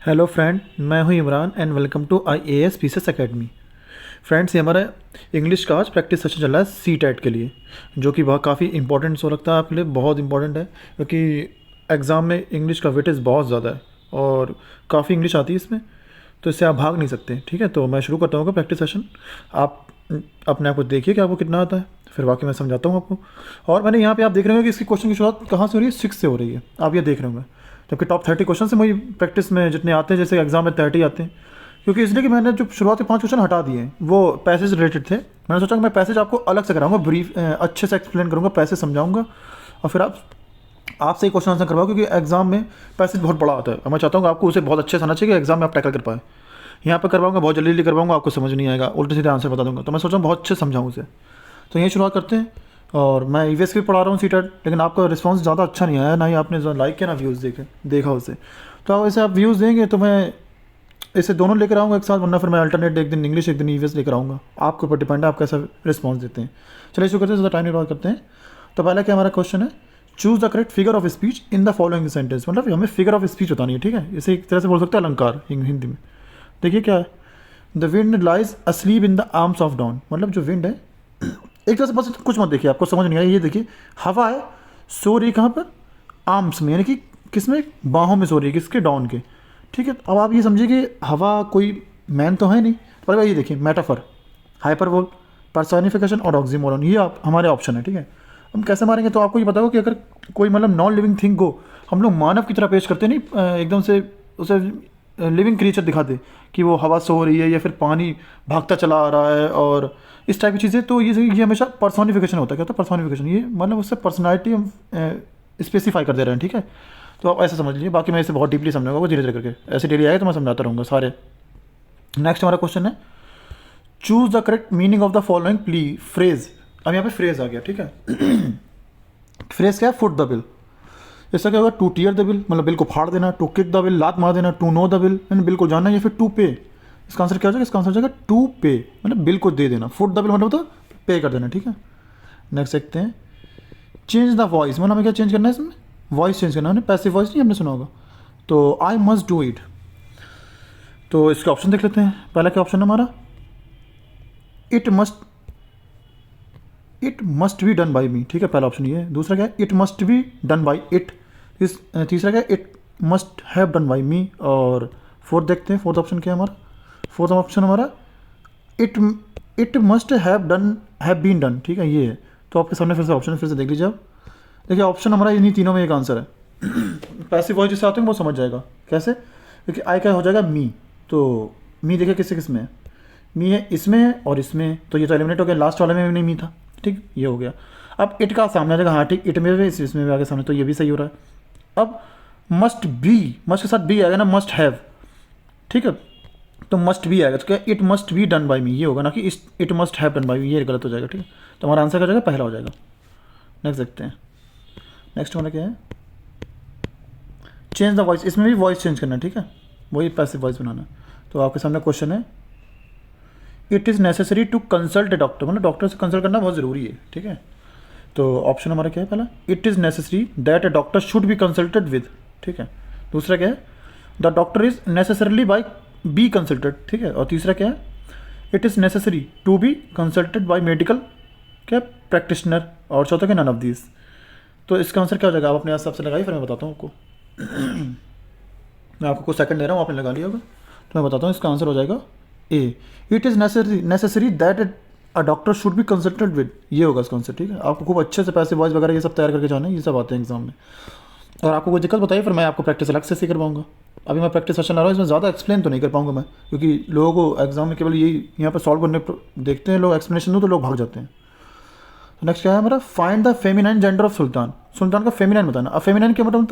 Hello friend, मैं हूं Imran and welcome to IAS Pieces Academy. Friends, ये हमारा इंग्लिश का आज प्रैक्टिस सेशन चल रहा है CTET के लिए, जो कि बहुत काफ़ी इंपॉर्टेंट हो लगता है आपके लिए, बहुत इंपॉर्टेंट है क्योंकि एग्ज़ाम में इंग्लिश का वेटेज बहुत ज़्यादा है और काफ़ी इंग्लिश आती है इसमें, तो इससे आप भाग नहीं सकते। ठीक है, तो मैं शुरू करता हूँ प्रैक्टिस सेशन। आप अपने आप को देखिए कि आपको कितना आता है, फिर बाकी मैं समझाता हूँ आपको। और मैंने यहाँ पे आप देख रहे होंगे कि इसकी क्वेश्चन की शुरुआत कहाँ से हो रही है, 6 से हो रही है, आप ये देख रहे होंगे। जबकि टॉप 30 क्वेश्चन से मुझे प्रैक्टिस में जितने आते हैं, जैसे एग्जाम में 30 आते हैं, क्योंकि इसलिए कि मैंने जो शुरुआती 5 क्वेश्चन हटा दिए हैं वो पैसेज रिलेटेड थे। मैंने सोचा कि मैं पैसेज आपको अलग से कराऊंगा, ब्रीफ अच्छे से एक्सप्लेन करूंगा, पैसेज समझाऊंगा और फिर आपसे ही क्वेश्चन आंसर करवाओ, क्योंकि एग्जाम में पैसेज बहुत बड़ा आता है और मैं चाहता हूँ कि आपको उसे बहुत अच्छे से आना चाहिए कि एग्जाम में आप टैकल कर पाए। यहाँ पर करवाऊंगा बहुत जल्दी जल्दी करवाऊंगा, आपको समझ नहीं आएगा, उल्टे सीधे आंसर बता दूंगा, तो मैं सोचा बहुत अच्छे समझाऊँ उसे। तो यही शुरुआत करते हैं। और मैं EVS की पढ़ा रहा हूँ CTET, लेकिन आपका रिस्पांस ज़्यादा अच्छा नहीं आया, ना ही आपने जो लाइक किया ना व्यूज़ देखा उसे। तो अब ऐसे आप व्यूज़ देंगे तो मैं इसे दोनों लेकर आऊँगा एक साथ, वरना फिर मैं अल्टरनेट एक दिन इंग्लिश एक दिन EVS लेकर आऊँगा। आपके ऊपर डिपेंड है आप कैसा रिस्पॉन्स देते हैं। चलिए शुरू करते हैं, ज़्यादा टाइम नहीं करते हैं। तो पहला क्या हमारा क्वेश्चन है, choose the correct figure of speech in the following sentence. मतलब हमें फिगर ऑफ स्पीच बतानी है, ठीक है। इसे एक तरह से बोल सकते हैं अलंकार हिंदी में। देखिए क्या है, the wind lies asleep in the arms of down. मतलब जो विंड है, एक तरह से बस कुछ मत देखिए, आपको समझ नहीं आया। ये देखिए, हवा है, सो रही कहाँ पर, आर्म्स में, यानी कि किस में, बाहों में सो रही है, किसके, डाउन के। ठीक है, अब आप ये समझिए कि हवा कोई मैन तो है नहीं, पर ये देखिए मेटाफर, हाइपरबोल, पर्सोनिफिकेशन और ऑक्सीमोरन, ये आप हमारे ऑप्शन है। ठीक है, हम कैसे मारेंगे, तो आपको ये बताओ कि अगर कोई मतलब नॉन लिविंग थिंग को हम लोग मानव की तरह पेश करते नहीं, एकदम से उसे लिविंग क्रिएचर दिखाते कि वो हवा सो रही है या फिर पानी भागता चला आ रहा है और इस टाइप की चीज़ें, तो ये हमेशा पर्सोनिफिकेशन होता है। क्या होता है पर्सोनिफिकेशन, ये मतलब उससे पर्सनैलिटी हम स्पेसिफाई कर दे रहे हैं। ठीक है, तो आप ऐसे समझ लीजिए, बाकी मैं इसे बहुत डीपली समझाऊंगा, वो धीरे धीरे करके ऐसे डेली आएगा तो मैं समझाता रहूँगा सारे। नेक्स्ट हमारा क्वेश्चन है, choose the correct meaning of the following plea phrase. अब यहाँ पे फ्रेज आ गया, ठीक है। फ्रेज क्या है, फुट द बिल। इसका क्या होगा, टू टीयर द बिल, मतलब बिल को फाड़ देना, टू किक द बिल, लात मार देना, टू नो द बिल, यानी बिल को जानना, या फिर टू पे। इसका आंसर क्या हो जाएगा, इसका आंसर हो जाएगा टू पे, मतलब बिल को दे देना। फुट द बिल मतलब तो पे कर देना। ठीक है, नेक्स्ट देखते हैं, चेंज द वॉइस। मतलब हमें क्या चेंज करना है इसमें, वॉइस चेंज करना है, पैसिव वॉइस नहीं हमने सुना होगा। तो आई मस्ट डू इट, तो इसके ऑप्शन देख लेते हैं। पहला क्या ऑप्शन है हमारा, it must be done by me. ठीक है, पहला ऑप्शन ये है। दूसरा क्या है, it must be done by it. तीसरा क्या है, it must have done by me. और फोर्थ देखते हैं, फोर्थ ऑप्शन क्या है हमारा, फोर्थ ऑप्शन हमारा it must have been done. ठीक है, ये है। तो आपके सामने फिर से ऑप्शन फिर से देख लीजिए आप। देखिए ऑप्शन हमारा इन्हीं तीनों में एक आंसर है। पैसिव वॉइस जिससे आते हैं वो समझ जाएगा कैसे, क्योंकि आई क्या हो जाएगा, मी। तो मी देखिए किससे किस में है, मी है इसमें है और इसमें, तो ये तो एलिमिनेट हो गया, लास्ट वाले में भी नहीं मी था। ठीक, ये हो गया। अब इट का सामने आ जाएगा, हाँ ठीक, इट में भी इसमें भी आ गया सामने, तो ये भी सही हो रहा है। अब मस्ट बी, मस्ट के साथ बी आएगा ना, मस्ट हैव। ठीक है, तो मस्ट बी आएगा, तो क्या it must be done by me, ये होगा ना कि it must have done by me, ये गलत हो जाएगा। ठीक है, तो हमारा आंसर क्या हो जाएगा, पहला हो जाएगा। नेक्स्ट देखते हैं, नेक्स्ट हमारा क्या है, चेंज द वॉइस। इसमें भी वॉइस चेंज करना है। ठीक है, वही पैसिव वॉइस बनाना है। तो आपके सामने क्वेश्चन है, it is necessary to consult a doctor, मतलब डॉक्टर से कंसल्ट करना बहुत ज़रूरी है। ठीक है, तो ऑप्शन हमारा क्या है, पहला it is necessary that a doctor should be consulted with. ठीक है, दूसरा क्या है, the doctor is necessarily by be consulted. ठीक है, और तीसरा क्या है, it is necessary to be consulted by medical क्या प्रैक्टिशनर। और चौथा क्या, नन ऑफ दीज। तो इसका आंसर क्या हो जाएगा, आप अपने हिसाब से लगाइए, फिर मैं बताता हूँ आपको। मैं आपको कुछ सेकंड दे रहा हूँ, आपने लगा लिया होगा, तो मैं बताता हूँ। इसका आंसर हो जाएगा A, it is necessary that a doctor should be consulted with, ये होगा इसका आंसर। ठीक है, आपको खूब अच्छे से पैसे वॉइस वगैरह ये सब तैयार करके जाना है, ये सब आते हैं एग्जाम में। और आपको कोई दिक्कत बताइए, फिर मैं आपको प्रैक्टिस अलग से करवाऊंगा। अभी मैं प्रैक्टिस सेशन ला रहा हूँ, इसमें ज़्यादा एक्सप्लेन तो नहीं कर पाऊंगा मैं, क्योंकि लोगों को एग्जाम में केवल यही यहाँ पर सॉल्व करने देखते हैं लोग, एक्सप्लेनेशन दो तो लोग भाग जाते हैं। तो नेक्स्ट क्या है हमारा, find the feminine gender of sultan. सुल्तान का फेमिनाइन बताना। अब फेमिनाइन क्या मतलब,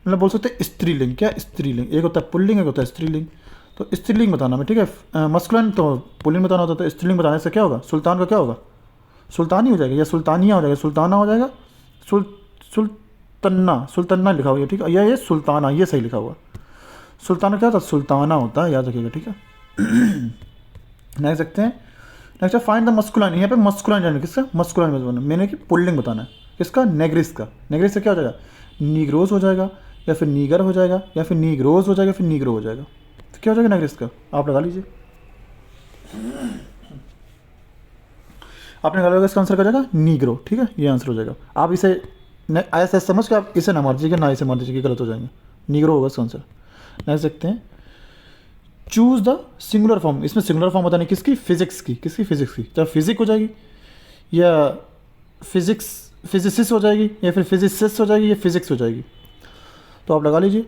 मतलब बोल सकते हैं स्त्रीलिंग। क्या स्त्रीलिंग, एक होता है पुल्लिंग, एक होता है स्त्रीलिंग। तो स्त्रीलिंग बताना मैं, ठीक है। मस्कुलिन तो पुल्लिंग बताना होता है, तो स्त्रीलिंग बताने से क्या होगा, सुल्तान का क्या होगा, सुल्तानी हो जाएगा, या सुल्तानिया हो जाएगा, सुल्ताना हो जाएगा, सुल्तन्ना लिखा हुआ है। ठीक है, या ये सुल्ताना, ये सही लिखा हुआ। सुल्ताना क्या होता है, सुल्ताना होता है, याद रखिएगा। ठीक है, नेक्स्ट देखते हैं। नेक्स्ट है फाइंड द मस्कुलाइन। यहाँ पे मस्कुलाइन जाना, किसका, मस्कुलाइन बताना मैंने कि पुल्लिंग बताना है, किसका, नेग्रिस का। नेग्रिस से क्या हो जाएगा, नीग्रोस हो जाएगा, या फिर नीगर हो जाएगा, या फिर नीग्रोज हो जाएगा, फिर नीग्रो हो जाएगा। तो क्या हो जाएगा नेक्स्ट इसका, आप लगा लीजिए। आपने लगा इसका आंसर क्या जाएगा, नीग्रो। ठीक है, ये आंसर हो जाएगा। आप इसे ऐसे समझ के आप इसे ना मार दीजिए, ना इसे मार दीजिए, गलत हो जाएंगे। नीग्रो होगा इसका आंसर। देख सकते हैं, चूज द सिंगुलर फॉर्म। इसमें सिंगुलर फॉर्म बताने किसकी, फिजिक्स की। किसकी, फिजिक्स की। चाहे फिजिक हो जाएगी, या फिजिक्स फिजिसिस्ट हो जाएगी, या फिर फिजिसिस्ट हो जाएगी, या फिजिक्स हो जाएगी। तो आप लगा लीजिए।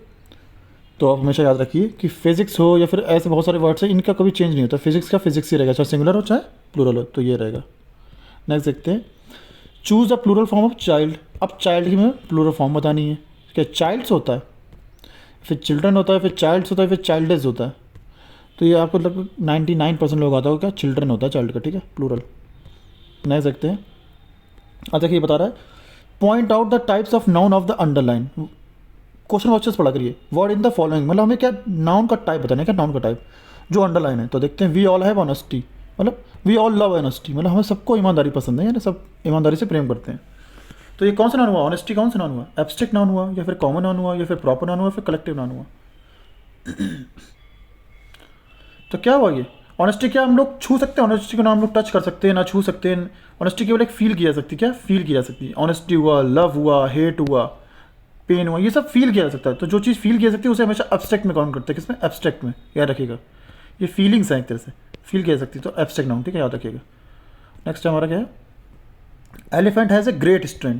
तो आप हमेशा याद रखिए कि फिजिक्स हो या फिर ऐसे बहुत सारे वर्ड्स हैं, इनका कभी चेंज नहीं होता। फिजिक्स का फिजिक्स ही रहेगा, चाहे सिंगुलर हो चाहे प्लूरल हो, तो ये रहेगा। नेक्स्ट देखते हैं, choose the plural form of child. अब चाइल्ड की में प्लूरल फॉर्म बतानी है। क्या चाइल्ड्स होता है, फिर चिल्ड्रन होता है, फिर चाइल्ड्स होता है, फिर चाइल्डेज होता है। तो ये आपको लगभग 99% लोग आता होगा क्या, चिल्ड्रन होता है चाइल्ड का। ठीक है, प्लूरल। नेक्स्ट देखते हैं। अब देखिए, बता रहा है, point out the types of noun of the underline. Question वर्चेस पढ़ा करिए। वर्ड इन द फॉलोइंग, मतलब हमें क्या नाउन का टाइप बताना है, क्या नाउन का टाइप जो अंडरलाइन है। तो देखते हैं, वी ऑल हैव ऑनेस्टी, मतलब वी ऑल लव ऑनेस्टी, मतलब हमें सबको ईमानदारी पसंद है, यानी सब ईमानदारी से प्रेम करते हैं। तो ये कौन सा नाउन हुआ, ऑनेस्टी कौन सा नाउन हुआ, एब्स्ट्रैक्ट नाउन हुआ, या फिर कॉमन नाउन हुआ, या फिर प्रॉपर नाउन हुआ, फिर कलेक्टिव नाउन हुआ। तो क्या हुआ ये ऑनेस्टी, क्या हम लोग छू सकते हैं ऑनेस्टी को, ना हम लोग टच कर सकते हैं ना छू सकते हैं। ऑनेस्टी केवल एक फील की जा सकती है, क्या फील की जा सकती है। ऑनेस्टी हुआ, लव हुआ, हेट हुआ, पेन हुआ, ये सब फील किया जा सकता है। तो जो चीज़ फील की जा सकती है उसे हमेशा एब्स्ट्रैक्ट में काउंट करते हैं। किसमें, एब्स्ट्रैक्ट में। याद रखिएगा, ये फीलिंग्स हैं एक तरह से, फील किया जा सकती है, तो एब्स्ट्रैक्ट नाउन। ठीक है, याद रखिएगा। नेक्स्ट हमारा क्या है, elephant has a great strength.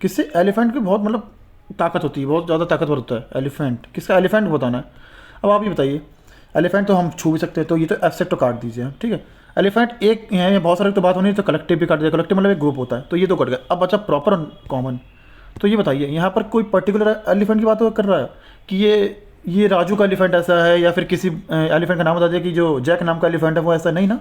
किससे, एलिफेंट की बहुत मतलब ताकत होती है, बहुत ज़्यादा ताकतवर होता है एलिफेंट। किसका, एलिफेंट को बताना है। अब आप ये बताइए, एलिफेंट तो हम छू भी सकते हैं, तो ये तो एब्स्ट्रैक्ट तो काट दीजिए। ठीक है, एलिफेंट एक है, बहुत सारे तो बात होनी है, तो कलेक्टिव भी काट दिया। कलेक्टिव मतलब एक ग्रुप होता है, तो ये तो कट गया। अब बचा प्रॉपर और कॉमन। तो ये बताइए, यहाँ पर कोई पर्टिकुलर एलिफेंट की बात कर रहा है कि ये राजू का एलिफेंट ऐसा है, या फिर किसी एलिफेंट का नाम बता दिया कि जो जैक नाम का एलिफेंट है वो ऐसा, नहीं ना।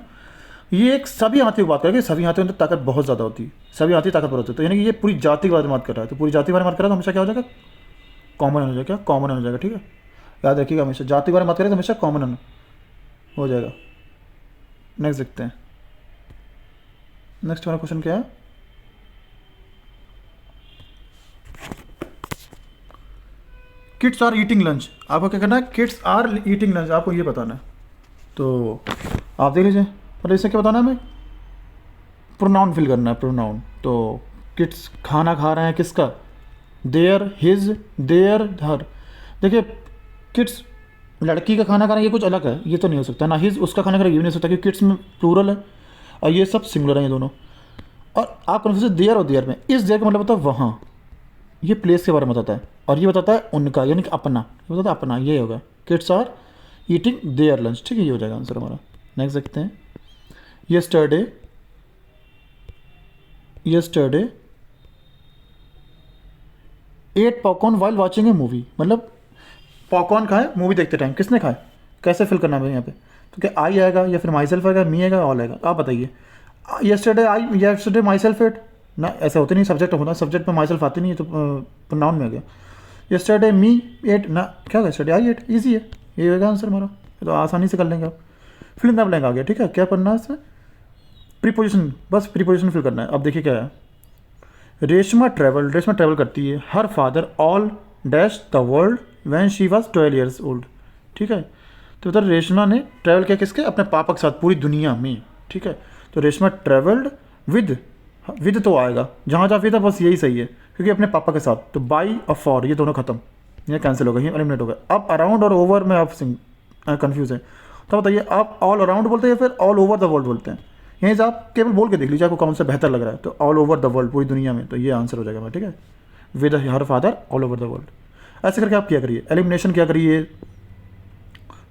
ये एक सभी हाथियों की बात करेंगे, सभी हाथियों में ताकत बहुत ज़्यादा होती है, सभी हाथी ताकतवर होते हैं। तो यानी कि ये पूरी जाति के बारे में बात कर रहा है, तो पूरी जाति के बारे में बात कर रहा है, तो हमेशा क्या हो जाएगा, कॉमन हो जाएगा। क्या, कॉमन हो जाएगा। ठीक है, याद रखिएगा, हमेशा जाति के बारे में बात करें तो हमेशा कॉमन हो जाएगा। नेक्स्ट देखते हैं। नेक्स्ट हमारा क्वेश्चन क्या है, किड्स आर ईटिंग लंच। आपको क्या करना है, किड्स आर ईटिंग लंच, आपको ये बताना है। तो आप देख लीजिए, मतलब इससे क्या बताना है हमें, प्रोनाउन फिल करना है, प्रोनाउन। तो किड्स खाना खा रहे हैं, किसका, देयर, हिज, देयर, हर। देखिए, किड्स लड़की का खाना खा रहा है, ये कुछ अलग है, ये तो नहीं हो सकता ना। हिज उसका खाना खा रहा है, ये भी नहीं हो सकता, क्योंकि किड्स में प्लूरल है, और ये सब सिंगुलर हैं ये दोनों। और आप कन्फ्यूज देयर और देयर में, इस देयर का मतलब होता है वहाँ, ये प्लेस के बारे में बताता है, और ये बताता है उनका, यानी कि अपना, ये बताता है अपना, ये होगा kids are eating their lunch. ठीक है, ये हो जाएगा आंसर हमारा। नेक्स्ट देखते हैं, yesterday at popcorn while watching A movie, मतलब पॉपकॉर्न खाए मूवी देखते टाइम, किसने खाए, कैसे फिल करना है यहाँ पे। तो क्या आई आएगा, या फिर माई सेल्फ आएगा, मी आएगा, ऑल आएगा। आप बताइए, यस्टरडे माई सेल्फ एट ना, ऐसा होता नहीं, सब्जेक्ट होता है, सब्जेक्ट में माई सेल्फ आती नहीं है, तो प्रोनाउन में आ गया। यस्टरडे मी एट ना, क्या होगा, यस्टरडे आई एट, ईजी है, ये होगा आंसर हमारा। ये तो आसानी से कर लेंगे आप। फिल इन द ब्लैंक आ गया। ठीक है, क्या करना है इसमें, प्रीपोजिशन, बस प्रीपोजिशन फिल करना है। अब देखिए क्या है, रेशमा ट्रैवल करती है, her father all dash the world when she was 12 years old। ठीक है, तो उधर रेशमा ने ट्रैवल किया किसके, अपने पापा के साथ पूरी दुनिया में। ठीक है, तो रेशमा ट्रैवल्ड विद तो आएगा, जहाँ जहाँ फिर था बस यही सही है, क्योंकि अपने पापा के साथ। तो बाई और फॉर ये दोनों खत्म, ये कैंसिल हो गए, ये एलिमिनेट हो गए। अब अराउंड और ओवर में आप कन्फ्यूज है, तो बताइए आप ऑल अराउंड बोलते हैं या फिर ऑल ओवर द वर्ल्ड बोलते हैं। यहीं से आप केवल बोल के देख लीजिए आपको कौन सा बेहतर लग रहा है। तो ऑल ओवर द वर्ल्ड, पूरी दुनिया में, तो ये आंसर हो जाएगा। ठीक है, with her father all over the world. ऐसे करके आप क्या करिए, एलिमिनेशन क्या करिए,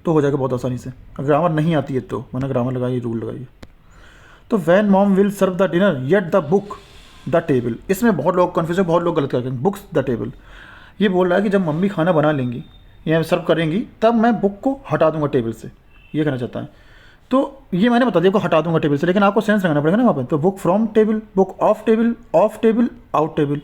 तो हो जाएगा बहुत आसानी से। ग्रामर नहीं आती है तो मैंने ग्रामर लगाइए, रूल लगाइए। तो when mom will serve the dinner yet the book the table, इसमें बहुत लोग कन्फ्यूज है, बहुत लोग गलत करते हैं। बुक्स द टेबल, ये बोल रहा है कि जब मम्मी खाना बना लेंगी या सर्व करेंगी तब मैं बुक को हटा दूंगा टेबल से, ये कहना चाहता है। तो ये मैंने बता दिया को हटा दूंगा टेबल से, लेकिन आपको सेंस लगाना पड़ेगा ना वहाँ पर। तो book from table, book of table, out table.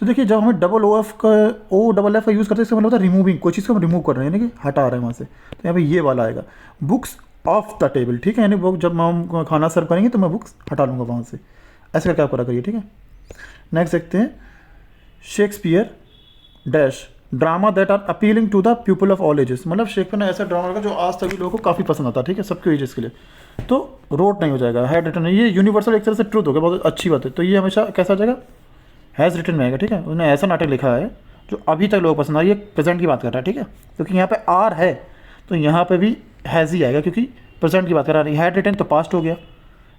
तो देखिए, जब हमें डबल ओ डबल एफ का यूज़ करते हैं, इसका मतलब होता है रिमूविंग, कोई चीज़ को हम रिमूव कर रहे हैं, यानी कि हटा रहे हैं वहाँ से। तो यहाँ पे ये वाला आएगा, बुक्स ऑफ द टेबल। ठीक है, यानी बुक जब हम खाना सर्व करेंगे तो मैं बुक्स हटा लूँगा वहाँ से। ऐसे करके आप करा करिए। ठीक है, नेक्स्ट देखते हैं, Shakespeare dash drama that are appealing to the people of all ages, मतलब शेक्सपियर ने ऐसा ड्रामा रखा जो आज तक भी लोगों को काफ़ी पसंद आता है, ठीक है, सबके एजेस के लिए। तो रोट नहीं हो जाएगा, हैड रिटन, ये यूनिवर्सल एक तरह से ट्रूथ हो गया, बहुत अच्छी बात है। तो ये हमेशा कैसा हो जाएगा, हैज़ रिटन में आएगा, ठीक है। उन्होंने ऐसा नाटक लिखा है जो अभी तक लोगों को पसंद आ, ये प्रेजेंट की बात कर रहा है, ठीक है, क्योंकि यहाँ पे आर है तो यहाँ पे भी हैज़ ही आएगा क्योंकि प्रेजेंट की बात कर रहा है। हैड रिटन तो पास्ट हो गया,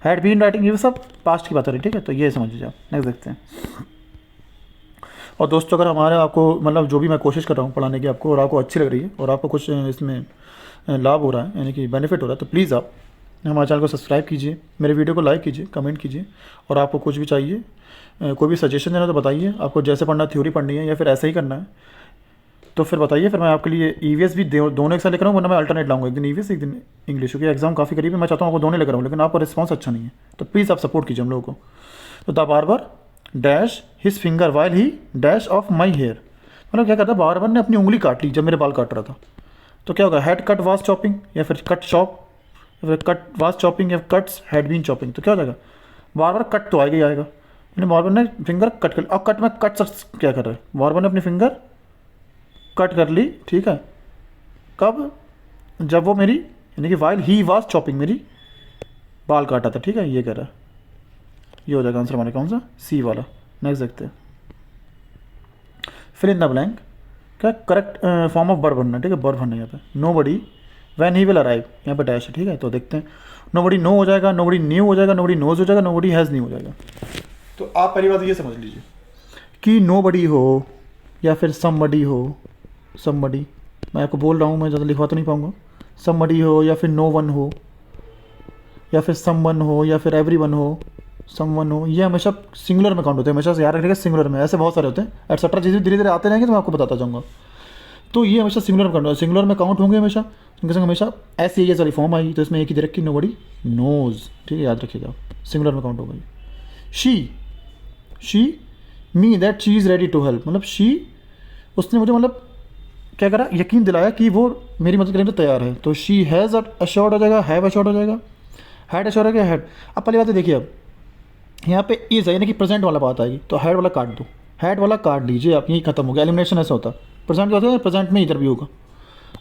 हैड बीन राइटिंग, ये सब पास्ट की बात कर रही है, ठीक है। तो ये समझ लीजिए आप, नेक्स्ट देखते हैं। और दोस्तों अगर हमारे आपको मतलब जो भी मैं कोशिश कर रहा हूँ पढ़ाने की आपको, और आपको अच्छी लग रही है और आपको कुछ इसमें लाभ हो रहा है, यानी कि बेनिफिट हो रहा है, तो प्लीज़ आप हमारे चैनल को सब्सक्राइब कीजिए, मेरे वीडियो को लाइक कीजिए, कमेंट कीजिए। और आपको कुछ भी चाहिए, कोई भी सजेशन देना तो बताइए, आपको जैसे पढ़ना, थ्योरी पढ़नी है या फिर ऐसे ही करना है तो फिर बताइए, फिर मैं आपके लिए ईवीएस भी दोनों एक साथ लेकर आऊँ, वरना मैं अल्टरनेट लाऊंगा, एक दिन ईवीएस एक दिन इंग्लिश, क्योंकि एग्जाम काफ़ी करीब है। मैं चाहता हूँ आपको दोनों लेकर आऊँ, लेकिन आपका रिस्पॉन्स अच्छा नहीं है, तो प्लीज़ आप सपोर्ट कीजिए हम लोगों को। तो the barber dash his finger while he dash off my hair, मतलब क्या करता है, बार्बर ने अपनी उंगली काट ली जब मेरे बाल काट रहा था। तो क्या होगा, हैड कट वाज चॉपिंग, या फिर कट शॉप, या फिर कट वाज चॉपिंग, या कट्स हैड बीन चॉपिंग। तो क्या हो जाएगा, बार्बर कट तो आएगा ही आएगा, यानी बार्बर ने फिंगर कट कर ली। और कट में कट क्या कर रहा है, बार्बर ने अपनी फिंगर कट कर ली, ठीक है। कब, जब वो मेरी, यानी कि वाइल ही वाज चॉपिंग, मेरी बाल काटा था, ठीक है, ये कह रहा है। ये हो जाएगा आंसर हमारे कौन सा, सी वाला। नेक्स्ट देखते हैं, फिल इन द ब्लैंक, क्या करेक्ट फॉर्म ऑफ वर्ब भरना, ठीक है, वर्ब भरना यहाँ पे। Nobody when he will arrive, यहाँ पे डैश है, ठीक है। तो देखते हैं, नो बडी नो हो जाएगा, नो बडी न्यू हो जाएगा, नो बडी नोज हो जाएगा, नो बडी हैज़ न्यू हो जाएगा। तो आप पहली बात ये समझ लीजिए कि नो बडी हो या फिर समबडी हो, समबडी, मैं आपको बोल रहा हूँ, मैं ज़्यादा लिखवा तो नहीं पाऊँगा, समबडी हो या फिर नो वन हो या फिर समवन हो या फिर एवरीवन हो, समवन हो, ये हमेशा सिंगुलर में काउंट होते हैं, हमेशा से याद रखिएगा सिंगुलर में। ऐसे बहुत सारे होते हैं एटसेट्रा, चीज़ें धीरे धीरे आते रहेंगे तो मैं आपको बताता जाऊँगा। तो ये हमेशा सिंगुलर में काउंट होगा, सिंगुलर में काउंट होंगे हमेशा, उनके संग हमेशा ऐसी एस वाली फॉर्म आई, तो इसमें एक ही दे रखी, नो बडी नोज, ठीक है, याद रखिएगा, सिंगुलर में काउंट होगा। She me that she is ready to help, मतलब शी, उसने मुझे मतलब क्या करा, यकीन दिलाया कि वो मेरी मदद करने को तैयार है। तो शी हैज़ अश्योर्ड हो जाएगा, हैव अश्योर्ड हो जाएगा, हैड अश्योर्ड हो गया, हैड। अब पहली बात है, देखिए अब यहाँ पे इज़ है, यानी कि प्रेजेंट वाला बात आएगी, तो हैड वाला काट दो, हैड वाला काट लीजिए आप, यही खत्म हो गया। एलिमिनेशन ऐसा होता है, प्रेजेंट क्या होता है, प्रेजेंट में इधर भी होगा।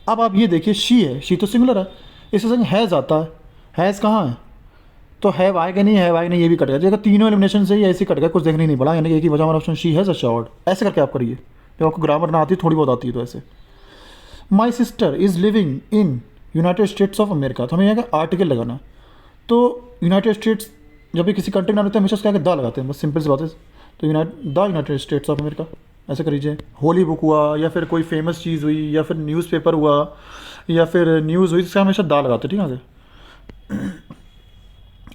अब आप ये देखिए, शी है, शी तो सिंगुलर है, इसके संग हैज़ आता है, हैज़ कहाँ है, तो हैव आएगा नहीं, हैव आएगा नहीं, ये भी कट गया। देखो तीनों एलिमिनेशन से ही ऐसे कट गया, कुछ देखने नहीं पड़ा, यानी कि एक ही बचा हमारा ऑप्शन, शी हैज़ अश्योर्ड। ऐसे करके आप करिए, जब आपको ग्रामर ना आती, थोड़ी बहुत आती है तो ऐसे। My sister is living in United states of America, तो हमें यहाँ का आर्टिकल लगाना। तो यूनाइटेड स्टेट्स जब भी किसी कंट्री में आते हैं हमेशा उसके आगे द लगाते हैं, बस सिंपल सी बात है। तो यूनाइटेड स्टेट्स ऑफ अमेरिका, ऐसे करिए। होली बुक हुआ या फिर कोई फेमस चीज़ हुई या फिर न्यूज़पेपर हुआ या फिर न्यूज़ हुई, इसका हमेशा द लगाते हैं, ठीक है।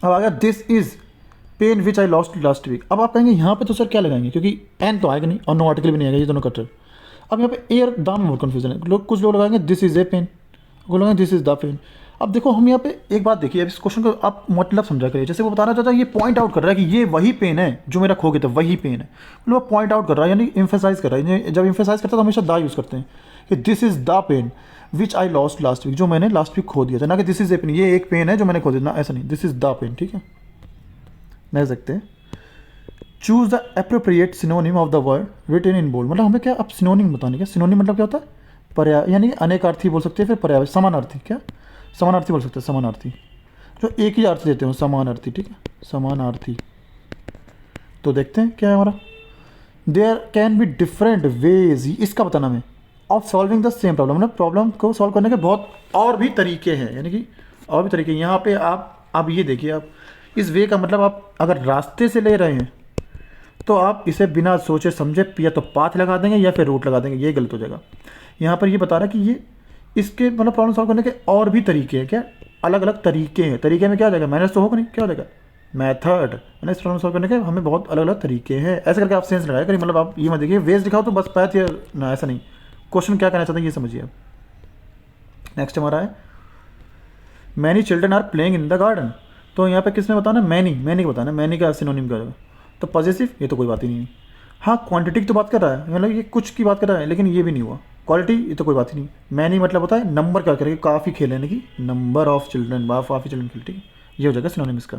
अब आ गया, this is pen which I lost last week. अब आप कहेंगे यहाँ पे तो सर क्या लगाएंगे, क्योंकि एन तो आएगा नहीं और नो आर्टिकल भी नहीं आएगा, ये दोनों कट रहे। अब यहाँ पे एयर दाम में बहुत कन्फ्यूजन है, लोग कुछ लोग लगाएंगे दिस इज़ ए पेन, कुछ लगाएंगे दिस इज़ द पेन। अब देखो हम यहाँ पे एक बात देखिए, अब इस क्वेश्चन को आप मतलब समझा करिए, जैसे वो बताना चाहता है, ये पॉइंट आउट कर रहा है कि ये वही पेन है जो मेरा खो गया था, वही पेन है, मतलब वो पॉइंट आउट कर रहा है, यानी इम्फेसाइज कर रहा है। जब इम्फेसाइज करता है तो हमेशा दा यूज़ करते हैं कि this is the pen which I lost last week, जो मैंने लास्ट वीक खो दिया था, ना कि दिस इज़ ए पेन, ये एक पेन है जो मैंने खो दिया, ना ऐसा नहीं, दिस इज़ द पेन, ठीक है। नहीं सकते, choose the appropriate synonym of the word written in bold, मतलब हमें क्या अब सिनोनिम बताने का। सिनोनिम मतलब क्या होता है, पर्याय, यानी अनेकार्थी बोल सकते हैं, फिर पर्याय, समानार्थी, क्या समानार्थी बोल सकते हैं, समानार्थी जो एक ही अर्थ देते हो, समानार्थी, ठीक है, समानार्थी। तो देखते हैं क्या है हमारा, there can be different ways, इसका बताना हमें, of solving the same problem, मतलब प्रॉब्लम को सॉल्व करने के बहुत और भी तरीके हैं, यानी कि और भी तरीके। यहाँ पे आप ये देखिए, आप इस वे का मतलब आप अगर रास्ते से ले रहे हैं तो आप इसे बिना सोचे समझे या तो पाथ लगा देंगे या फिर रूट लगा देंगे, ये गलत हो जाएगा। यहाँ पर ये बता रहा है कि ये इसके मतलब प्रॉब्लम सॉल्व करने के और भी तरीके हैं, क्या अलग अलग तरीके हैं। तरीके में क्या हो जाएगा, मैनेज तो होगा नहीं, क्या हो जाएगा, मेथड, यानी इस प्रॉब्लम सॉल्व करने के हमें बहुत अलग अलग तरीके हैं। ऐसे करके आप सेंस लगाया करिए, मतलब आप ये मत देखिए वेज दिखाओ तो बस पैथ या ना, ऐसा नहीं, क्वेश्चन क्या कहना चाहते हैं ये समझिए आप। नेक्स्ट हमारा है, many children are playing in the garden, तो यहाँ पे किसने बताना, मैनी का बताना, मैनी का सिनोनिम क्या होगा, तो पॉजिटिव, ये तो कोई बात ही नहीं है। हाँ क्वांटिटी की तो बात कर रहा है, मतलब ये कुछ की बात कर रहा है, लेकिन ये भी नहीं हुआ। क्वालिटी, ये तो कोई बात ही नहीं। मैनी मतलब होता है नंबर, क्या करेंगे, काफ़ी खेले, यानी कि नंबर ऑफ चिल्ड्रन, काफ़ी चिल्ड्रन खेल, ठीक है, ये हो जाएगा सिनोनिम इसका।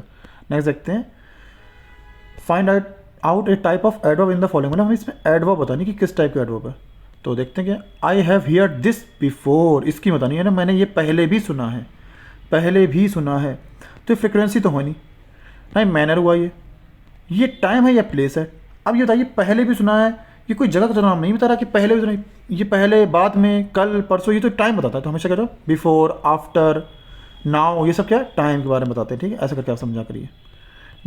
नेक्स्ट देखते हैं, find out A type of adverb in the following, मतलब हमें इसमें एडवर्ब बतानी कि किस टाइप का एडवर्ब है। तो देखते हैं क्या, I have here this before, इसकी बतानी है ना, मैंने ये पहले भी सुना है, पहले भी सुना है, तो फ्रिक्वेंसी तो हो नहीं, नहीं मैनर हुआ ये टाइम है या प्लेस है। अब ये बताइए पहले भी सुना है, ये कोई जगह का तो नाम नहीं बता रहा कि पहले भी सुना है, ये पहले, बाद में, कल, परसों, ये तो टाइम बताता है, तो हमेशा कहते हो बिफोर, आफ्टर, नाउ, ये सब क्या टाइम के बारे में बताते हैं, ठीक है, ऐसा करके आप समझा करिए।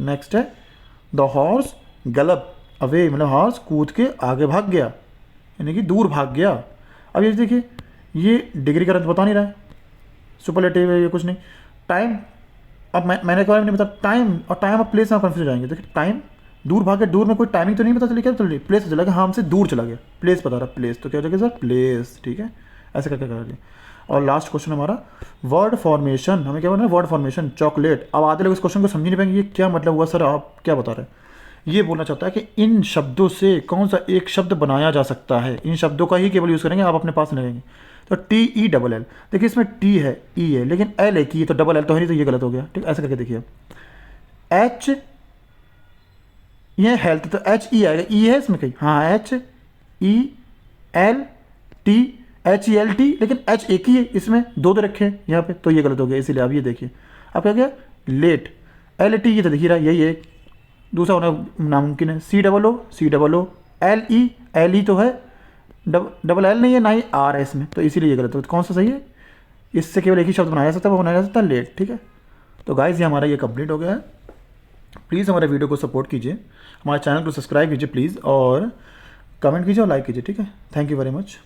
नेक्स्ट है द हॉर्स गलप अवे, मतलब हॉर्स कूद के आगे भाग गया, यानी कि दूर भाग गया। अब ये देखिए, ये डिग्री का अर्थ बता नहीं रहा है, सुपरलेटिव है ये कुछ नहीं। टाइम, अब मैंने एक बार नहीं बता, टाइम और टाइम और प्लेस में कन्फ्यूज हो जाएंगे। देखिए टाइम, दूर भाग गया, दूर में कोई टाइमिंग तो नहीं पता चली, क्या चल रही, प्लेस चला गया, हाँ हमसे दूर चला गया, प्लेस बता रहा, प्लेस, तो क्या हो जाएगा सर, प्लेस, ठीक है, ऐसे करके कर लिया। और लास्ट क्वेश्चन हमारा वर्ड फॉर्मेशन, हमें क्या बोलना है, वर्ड फॉर्मेशन, चॉकलेट। अब आधे लोग इस क्वेश्चन को समझ नहीं पाएंगे, ये क्या मतलब हुआ सर, आप क्या बता रहे हैं। ये बोलना चाहता है कि इन शब्दों से कौन सा एक शब्द बनाया जा सकता है, इन शब्दों का ही केवल यूज़ करेंगे, आप अपने पास नहीं लगेंगे। तो टी ई डबल एल, देखिए इसमें टी है, ई है, लेकिन एल है की, तो डबल एल तो है नहीं, तो ये गलत हो गया, ठीक, ऐसा करके देखिए। एच, ये हेल्थ, तो एच ई आएगा, ई है इसमें कहीं, हाँ H E L T, H E L T, लेकिन एच एक ही है, इसमें दो रखे हैं यहाँ पे, तो ये गलत हो गया, इसीलिए आप ये देखिए। अब क्या गया, लेट, एल टी, ये तो देखिए रहा, यही है, दूसरा होना नामुमकिन है। C double O, L E तो है, डबल एल नहीं है, ना ही आर है इसमें, तो इसीलिए ये गलत हो, तो कौन सा सही है, इससे केवल एक ही शब्द बनाया जा सकता है, वो बनाया जा सकता है लेट, ठीक है। तो गाइज़ ये हमारा ये कंप्लीट हो गया है। प्लीज़ हमारे वीडियो को सपोर्ट कीजिए, हमारे चैनल को सब्सक्राइब कीजिए प्लीज़, और कमेंट कीजिए और लाइक कीजिए, ठीक है। Thank you very much.